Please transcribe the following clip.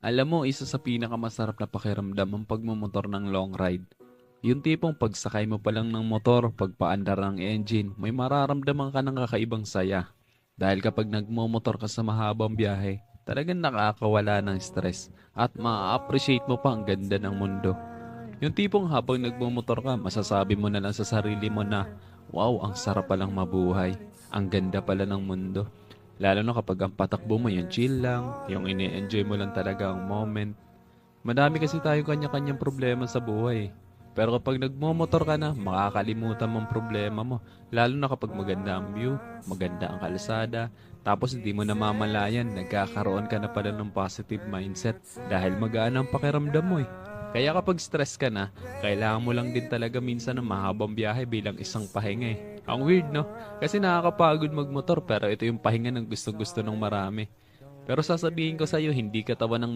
Alam mo, isa sa pinakamasarap na pakiramdam ang pagmumotor ng long ride. Yung tipong pagsakay mo pa lang ng motor, pagpaandar ng engine, may mararamdaman ka ng kakaibang saya. Dahil kapag nagmumotor ka sa mahabang biyahe, talagang nakakawala ng stress at ma-appreciate mo pa ang ganda ng mundo. Yung tipong habang nagmumotor ka, masasabi mo na lang sa sarili mo na, wow, ang sarap palang mabuhay. Ang ganda pala ng mundo. Lalo na kapag ang patakbo mo yung chill lang, yung ini-enjoy mo lang talaga ang moment. Madami kasi tayo kanya-kanyang problema sa buhay. Pero kapag nagmomotor ka na, makakalimutan mong problema mo. Lalo na kapag maganda ang view, maganda ang kalsada, tapos hindi mo namamalayan, nagkakaroon ka na pala ng positive mindset dahil magaan ang pakiramdam mo eh. Kaya kapag stress ka na, kailangan mo lang din talaga minsan ng mahabang biyahe bilang isang pahinga eh. Ang weird no? Kasi nakakapagod magmotor pero ito yung pahinga ng gusto-gusto ng marami. Pero sasabihin ko sa'yo, hindi katawan ng